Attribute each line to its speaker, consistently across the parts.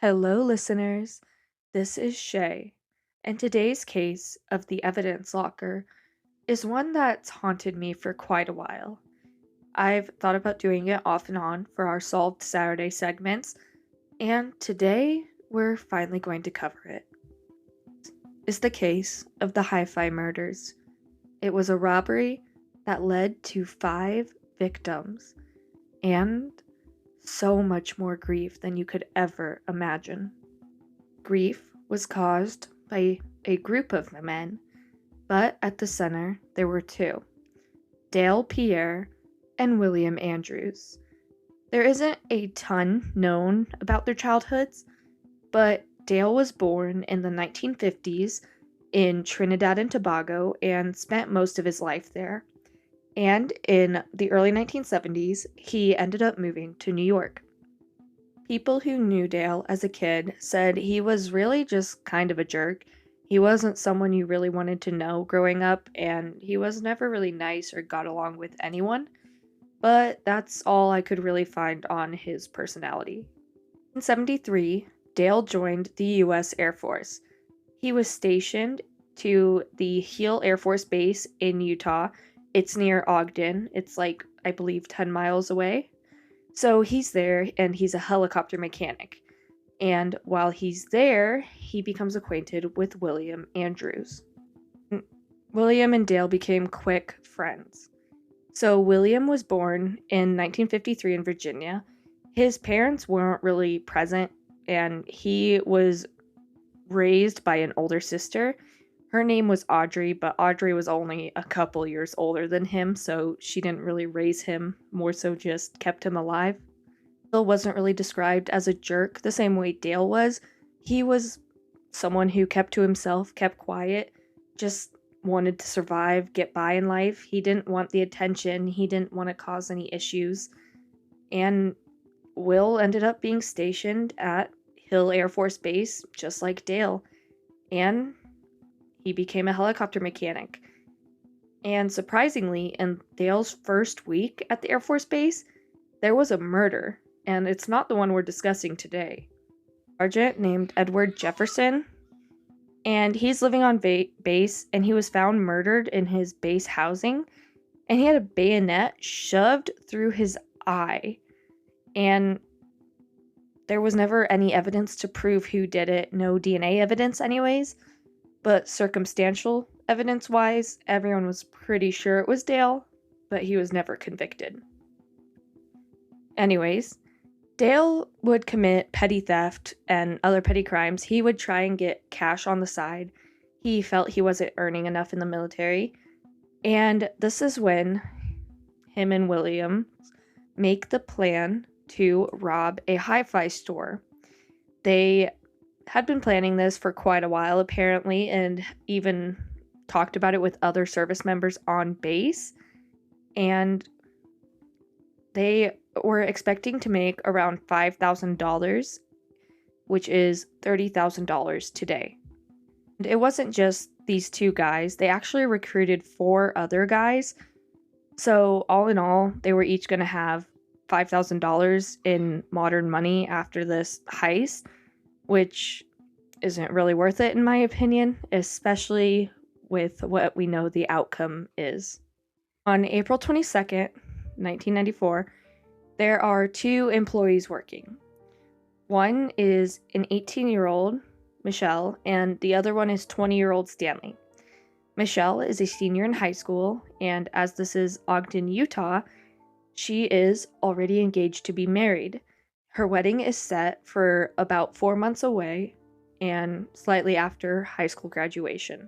Speaker 1: Hello, listeners. This is Shay, and today's case of the evidence locker is one that's haunted me for quite a while. I've thought about doing it off and on for our Solved Saturday segments, and today we're finally going to cover it. Is the case of the Hi-Fi murders. It was a robbery that led to 5 victims and so much more grief than you could ever imagine. Grief was caused by a group of men, but at the center there were two: Dale Pierre and William Andrews. There isn't a ton known about their childhoods, but Dale was born in the 1950s in Trinidad and Tobago and spent most of his life there. And in the early 1970s, he ended up moving to New York. People who knew Dale as a kid said he was really just kind of a jerk. He wasn't someone you really wanted to know growing up, and he was never really nice or got along with anyone. But that's all I could really find on his personality. In 73, Dale joined the US Air Force. He was stationed to the Hill Air Force Base in Utah. It's near Ogden. It's like, I believe, 10 miles away. So he's there and he's a helicopter mechanic. And while he's there, he becomes acquainted with William Andrews. William and Dale became quick friends. So William was born in 1953 in Virginia. His parents weren't really present, and he was raised by an older sister. Her name was Audrey, but Audrey was only a couple years older than him, so she didn't really raise him, more so just kept him alive. Bill wasn't really described as a jerk the same way Dale was. He was someone who kept to himself, kept quiet, just wanted to survive, get by in life. He didn't want the attention, he didn't want to cause any issues. And Will ended up being stationed at Hill Air Force Base, just like Dale. And he became a helicopter mechanic. And surprisingly, in Dale's first week at the Air Force Base, there was a murder, and it's not the one we're discussing today. Sergeant named Edward Jefferson, and he's living on base, and he was found murdered in his base housing, and he had a bayonet shoved through his eye, and there was never any evidence to prove who did it, no DNA evidence anyways. But circumstantial evidence-wise, everyone was pretty sure it was Dale, but he was never convicted. Anyways, Dale would commit petty theft and other petty crimes. He would try and get cash on the side. He felt he wasn't earning enough in the military. And this is when him and William make the plan to rob a hi-fi store. They had been planning this for quite a while, apparently, and even talked about it with other service members on base. And they were expecting to make around $5,000, which is $30,000 today. And it wasn't just these two guys. They actually recruited 4 other guys. So all in all, they were each going to have $5,000 in modern money after this heist, which isn't really worth it in my opinion, especially with what we know the outcome is. On April 22nd, 1994, there are 2 employees working. One is an 18-year-old, Michelle, and the other one is 20-year-old Stanley. Michelle is a senior in high school, and as this is Ogden, Utah, she is already engaged to be married. Her wedding is set for about 4 months away and slightly after high school graduation.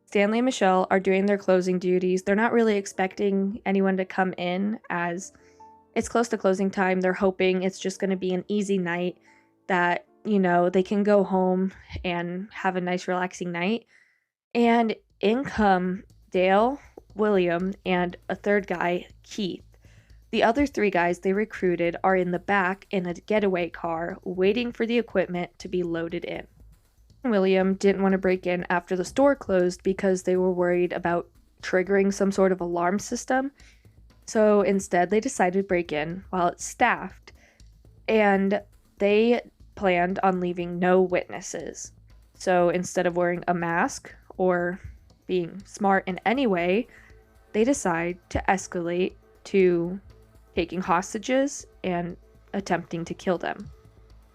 Speaker 1: Stanley and Michelle are doing their closing duties. They're not really expecting anyone to come in as it's close to closing time. They're hoping it's just going to be an easy night that, they can go home and have a nice relaxing night. And in come Dale, William, and a third guy, Keith. The other 3 guys they recruited are in the back in a getaway car waiting for the equipment to be loaded in. William didn't want to break in after the store closed because they were worried about triggering some sort of alarm system. So instead, they decided to break in while it's staffed. And they planned on leaving no witnesses. So instead of wearing a mask or being smart in any way, they decide to escalate to taking hostages and attempting to kill them.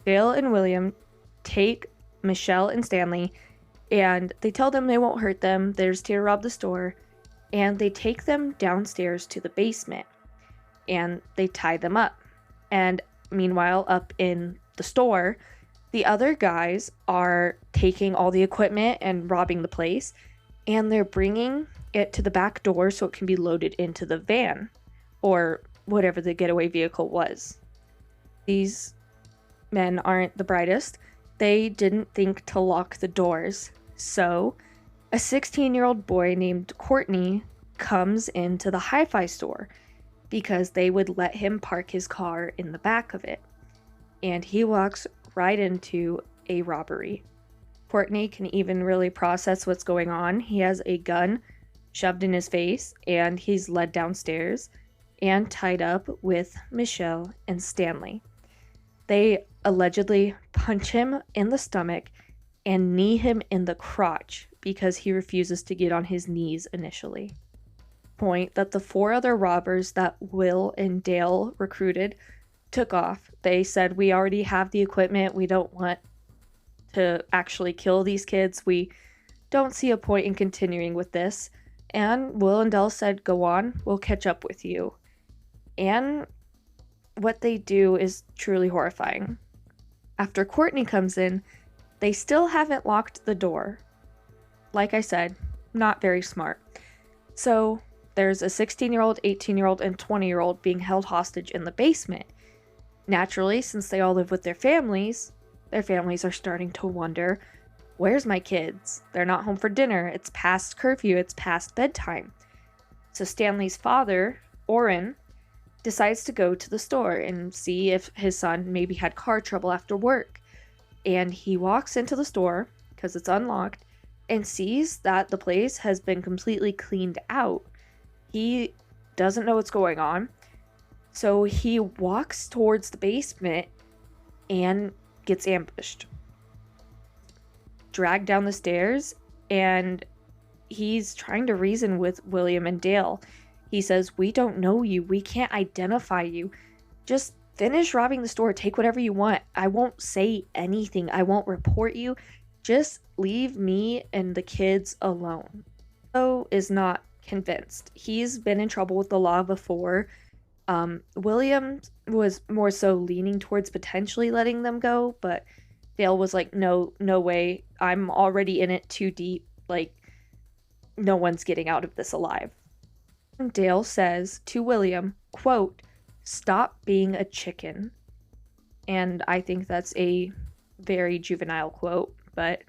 Speaker 1: Dale and William take Michelle and Stanley, and they tell them they won't hurt them, they're just here to rob the store, and they take them downstairs to the basement, and they tie them up. And meanwhile, up in the store, the other guys are taking all the equipment and robbing the place, and they're bringing it to the back door so it can be loaded into the van, or whatever the getaway vehicle was. These men aren't the brightest. They didn't think to lock the doors. So, a 16-year-old boy named Courtney comes into the hi-fi store because they would let him park his car in the back of it. And he walks right into a robbery. Courtney can even really process what's going on. He has a gun shoved in his face, and he's led downstairs and tied up with Michelle and Stanley. They allegedly punch him in the stomach and knee him in the crotch because he refuses to get on his knees initially. Point that the 4 other robbers that Will and Dale recruited took off. They said, we already have the equipment. We don't want to actually kill these kids. We don't see a point in continuing with this. And Will and Dale said, go on, we'll catch up with you. And what they do is truly horrifying. After Courtney comes in, they still haven't locked the door. Like I said, not very smart. So there's a 16-year-old, 18-year-old, and 20-year-old being held hostage in the basement. Naturally, since they all live with their families are starting to wonder, where's my kids? They're not home for dinner. It's past curfew. It's past bedtime. So Stanley's father, Orrin, decides to go to the store and see if his son maybe had car trouble after work. And he walks into the store, because it's unlocked, and sees that the place has been completely cleaned out. He doesn't know what's going on, so he walks towards the basement and gets ambushed. Dragged down the stairs, and he's trying to reason with William and Dale. He says, we don't know you. We can't identify you. Just finish robbing the store. Take whatever you want. I won't say anything. I won't report you. Just leave me and the kids alone. Joe is not convinced. He's been in trouble with the law before. William was more so leaning towards potentially letting them go, but Dale was like, no way. I'm already in it too deep. Like, no one's getting out of this alive. Dale says to William, quote, stop being a chicken. And I think that's a very juvenile quote, but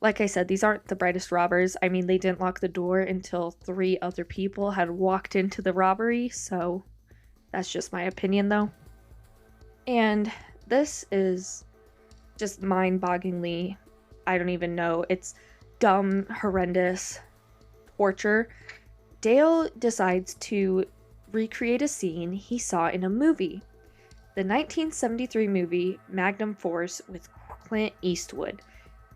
Speaker 1: like I said, these aren't the brightest robbers. I mean, they didn't lock the door until 3 other people had walked into the robbery, so that's just my opinion though. And this is just mind-bogglingly, I don't even know, it's dumb, horrendous torture. Dale decides to recreate a scene he saw in a movie. The 1973 movie Magnum Force with Clint Eastwood.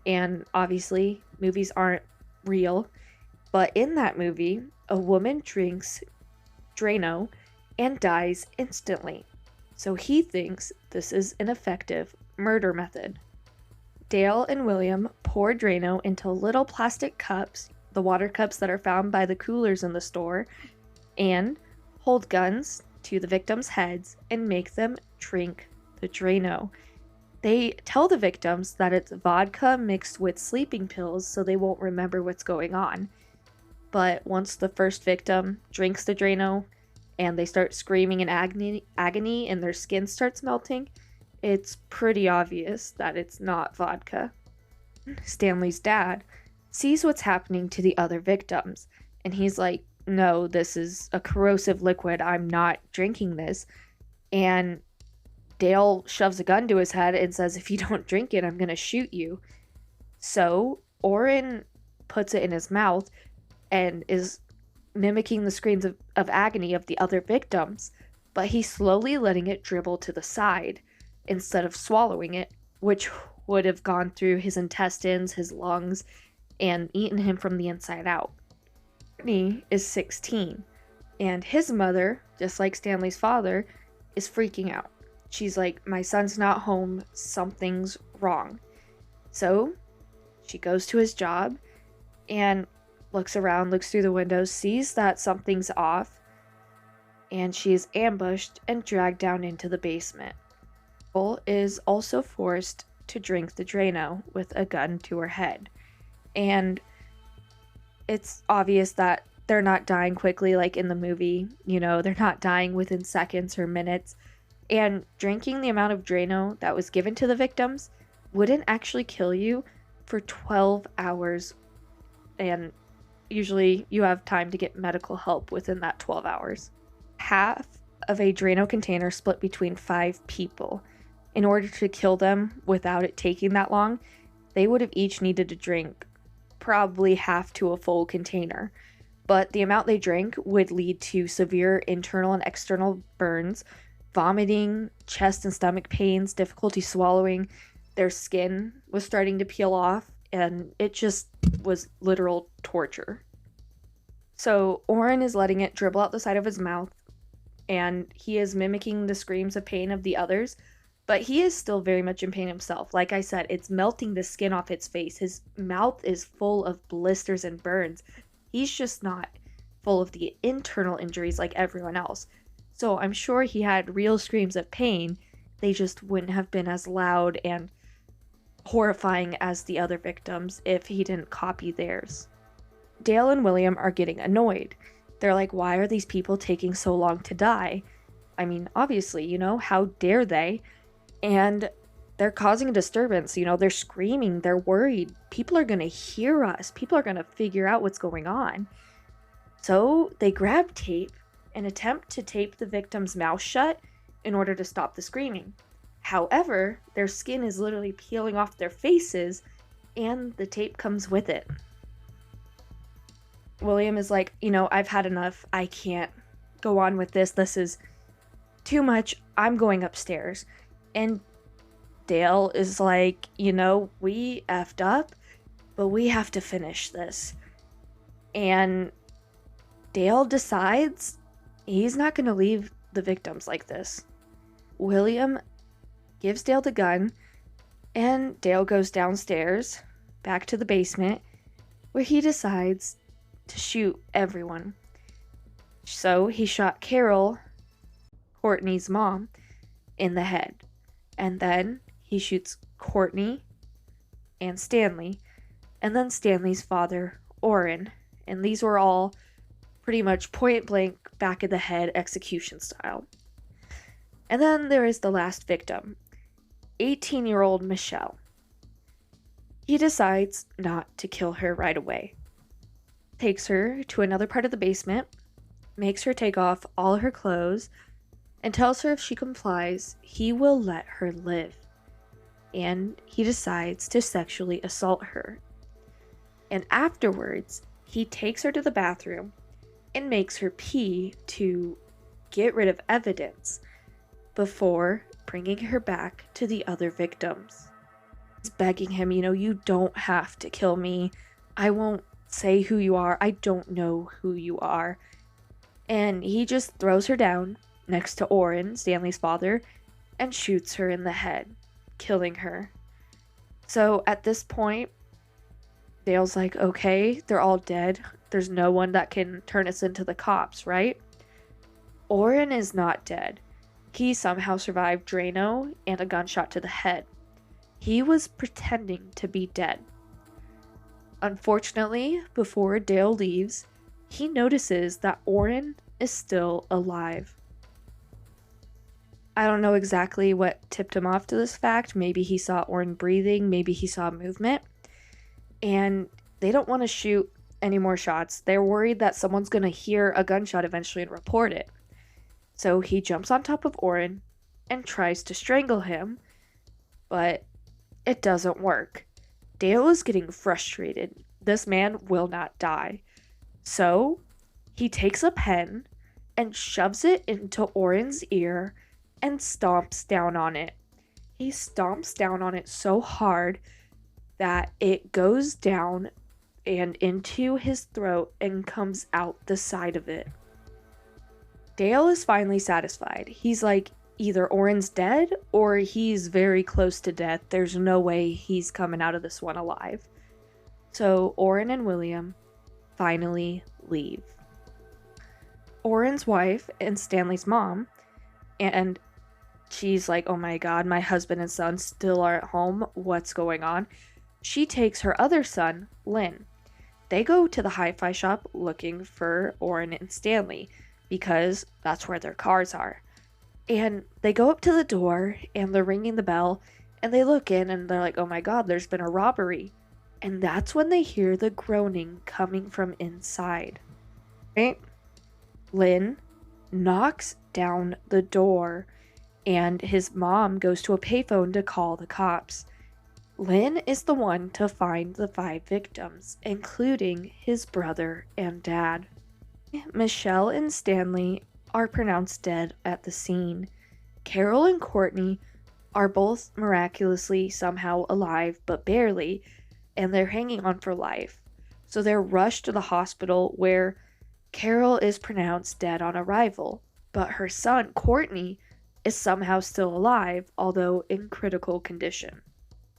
Speaker 1: And obviously, movies aren't real, but in that movie, a woman drinks Drano and dies instantly. So he thinks this is an effective murder method. Dale and William pour Drano into little plastic cups, the water cups that are found by the coolers in the store, and hold guns to the victims' heads and make them drink the Drano. They tell the victims that it's vodka mixed with sleeping pills so they won't remember what's going on. But once the first victim drinks the Drano and they start screaming in agony and their skin starts melting, it's pretty obvious that it's not vodka. Stanley's dad sees what's happening to the other victims, and he's like, no, this is a corrosive liquid. I'm not drinking this. And Dale shoves a gun to his head and says, if you don't drink it, I'm going to shoot you. So Orrin puts it in his mouth and is mimicking the screams of agony of the other victims, but he's slowly letting it dribble to the side instead of swallowing it. which would have gone through his intestines, his lungs, and eaten him from the inside out. Courtney is 16, and his mother, just like Stanley's father, is freaking out. She's like, my son's not home, something's wrong. So she goes to his job and looks around, looks through the windows, sees that something's off, and she is ambushed and dragged down into the basement. Bull is also forced to drink the Drano with a gun to her head. And it's obvious that they're not dying quickly like in the movie. You know, they're not dying within seconds or minutes. And drinking the amount of Drano that was given to the victims wouldn't actually kill you for 12 hours. And usually you have time to get medical help within that 12 hours. Half of a Drano container split between 5 people. In order to kill them without it taking that long, they would have each needed to drink probably half to a full container. But the amount they drank would lead to severe internal and external burns, vomiting, chest and stomach pains, difficulty swallowing. Their skin was starting to peel off, and it just was literal torture. So Oren is letting it dribble out the side of his mouth, and he is mimicking the screams of pain of the others, but he is still very much in pain himself. Like I said, it's melting the skin off its face. His mouth is full of blisters and burns. He's just not full of the internal injuries like everyone else. So I'm sure he had real screams of pain. They just wouldn't have been as loud and horrifying as the other victims if he didn't copy theirs. Dale and William are getting annoyed. They're like, why are these people taking so long to die? I mean, obviously, you know, how dare they? And they're causing a disturbance. You know, they're screaming, they're worried. People are going to hear us. People are going to figure out what's going on. So they grab tape and attempt to tape the victim's mouth shut in order to stop the screaming. However, their skin is literally peeling off their faces, and the tape comes with it. William is like, you know, I've had enough. I can't go on with this. This is too much. I'm going upstairs. And Dale is like, you know, we effed up, but we have to finish this. And Dale decides he's not going to leave the victims like this. William gives Dale the gun, and Dale goes downstairs, back to the basement, where he decides to shoot everyone. So he shot Carol, Courtney's mom, in the head. And then he shoots Courtney and Stanley, and then Stanley's father, Oren. And these were all pretty much point blank, back of the head execution style. And then there is the last victim, 18-year-old Michelle. He decides not to kill her right away. Takes her to another part of the basement, makes her take off all her clothes, and tells her if she complies, he will let her live. And he decides to sexually assault her. And afterwards, he takes her to the bathroom and makes her pee to get rid of evidence before bringing her back to the other victims. He's begging him, you know, you don't have to kill me. I won't say who you are. I don't know who you are. And he just throws her down next to Oren, Stanley's father, and shoots her in the head, killing her. So at this point, Dale's like, okay, they're all dead. There's no one that can turn us into the cops, right? Oren is not dead. He somehow survived Drano and a gunshot to the head. He was pretending to be dead. Unfortunately, before Dale leaves, he notices that Oren is still alive. I don't know exactly what tipped him off to this fact. Maybe he saw Oren breathing, maybe he saw movement. And they don't want to shoot any more shots. They're worried that someone's going to hear a gunshot eventually and report it. So he jumps on top of Oren and tries to strangle him, but it doesn't work. Dale is getting frustrated. This man will not die. So he takes a pen and shoves it into Oren's ear and stomps down on it. He stomps down on it so hard that it goes down and into his throat and comes out the side of it. Dale is finally satisfied. He's like, either Oren's dead or he's very close to death. There's no way he's coming out of this one alive. So Oren and William finally leave. Oren's wife and Stanley's mom, and she's like, oh my god, my husband and son still are at home. What's going on? She takes her other son, Lynn. They go to the hi-fi shop looking for Oren and Stanley because that's where their cars are. And they go up to the door and they're ringing the bell and they look in and they're like, oh my god, there's been a robbery. And that's when they hear the groaning coming from inside. Right? Lynn knocks down the door and his mom goes to a payphone to call the cops. Lynn is the one to find the 5 victims, including his brother and dad. Michelle and Stanley are pronounced dead at the scene. Carol and Courtney are both miraculously somehow alive, but barely, and they're hanging on for life. So they're rushed to the hospital where Carol is pronounced dead on arrival, but her son, Courtney, is somehow still alive, although in critical condition.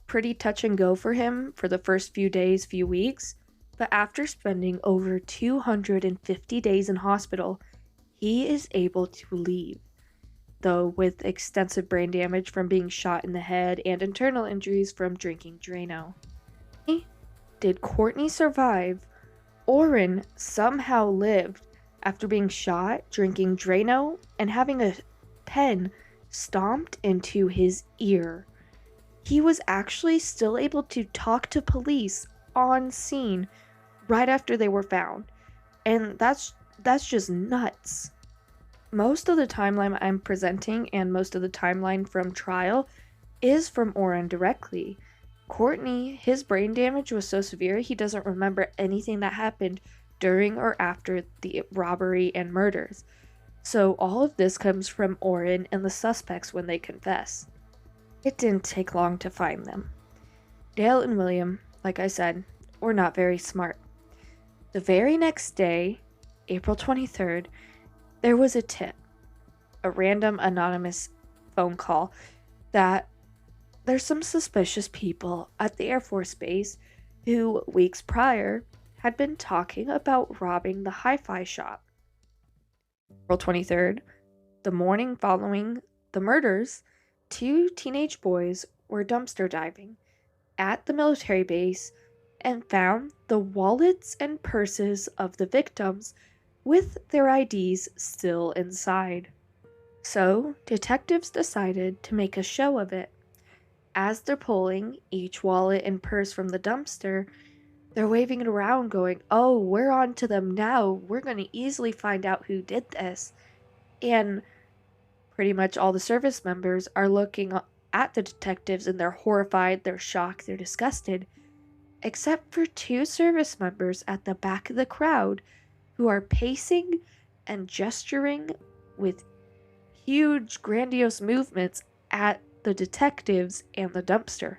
Speaker 1: Pretty touch and go for him for the first few days, few weeks, but after spending over 250 days in hospital, he is able to leave, though with extensive brain damage from being shot in the head and internal injuries from drinking Drano. Did Courtney survive? Oren somehow lived after being shot, drinking Drano, and having a pen stomped into his ear. He was actually still able to talk to police on scene right after they were found. And that's just nuts. Most of the timeline I'm presenting and most of the timeline from trial is from Oren directly. Courtney, his brain damage was so severe he doesn't remember anything that happened during or after the robbery and murders. So all of this comes from Oren and the suspects when they confess. It didn't take long to find them. Dale and William, like I said, were not very smart. The very next day, April 23rd, there was a tip, a random anonymous phone call, that there's some suspicious people at the Air Force Base who, weeks prior, had been talking about robbing the hi-fi shop. April 23rd, the morning following the murders, 2 teenage boys were dumpster diving at the military base and found the wallets and purses of the victims with their IDs still inside. So, detectives decided to make a show of it. As they're pulling each wallet and purse from the dumpster, they're waving it around going, oh, we're on to them now. We're going to easily find out who did this. And pretty much all the service members are looking at the detectives and they're horrified, they're shocked, they're disgusted, except for 2 service members at the back of the crowd who are pacing and gesturing with huge, grandiose movements at the detectives and the dumpster.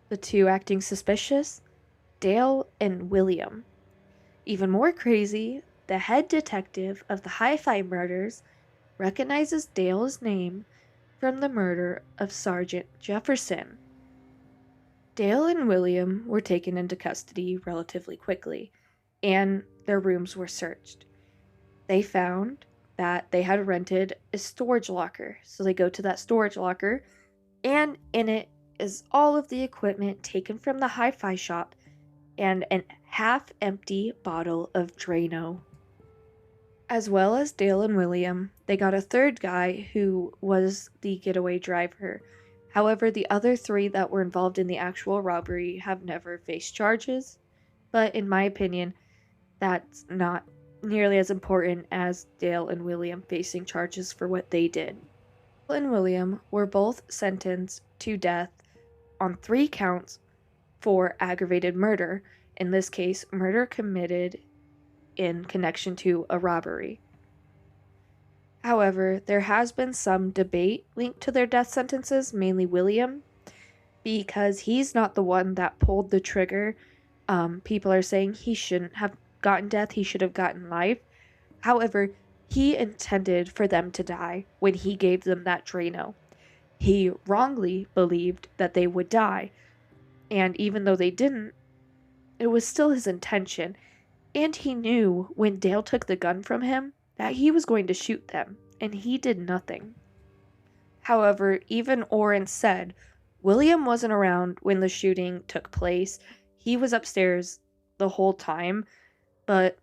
Speaker 1: The 2 acting suspicious, Dale and William. Even more crazy, the head detective of the hi-fi murders recognizes Dale's name from the murder of Sergeant Jefferson. Dale and William were taken into custody relatively quickly, and their rooms were searched. They found that they had rented a storage locker, so they go to that storage locker, and in it is all of the equipment taken from the hi-fi shop and a half-empty bottle of Drano. As well as Dale and William, they got a 3rd guy who was the getaway driver. However, the other 3 that were involved in the actual robbery have never faced charges, but in my opinion, that's not nearly as important as Dale and William facing charges for what they did. Dale and William were both sentenced to death on 3 counts for aggravated murder, in this case, murder committed in connection to a robbery. However, there has been some debate linked to their death sentences, mainly William, because he's not the one that pulled the trigger. People are saying he shouldn't have gotten death, he should have gotten life. However, he intended for them to die when he gave them that Drano. He wrongly believed that they would die, and even though they didn't, it was still his intention. And he knew when Dale took the gun from him that he was going to shoot them, and he did nothing. However, even Orrin said William wasn't around when the shooting took place. He was upstairs the whole time, but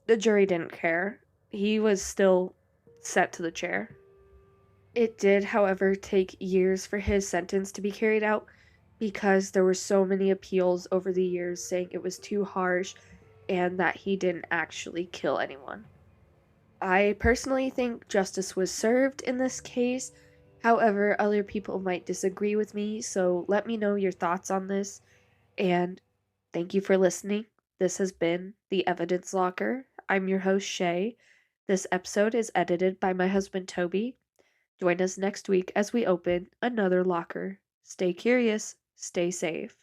Speaker 1: the jury didn't care. He was still sent to the chair. It did, however, take years for his sentence to be carried out because there were so many appeals over the years saying it was too harsh and that he didn't actually kill anyone. I personally think justice was served in this case. However, other people might disagree with me, so let me know your thoughts on this. And thank you for listening. This has been The Evidence Locker. I'm your host, Shay. This episode is edited by my husband, Toby. Join us next week as we open another locker. Stay curious, stay safe.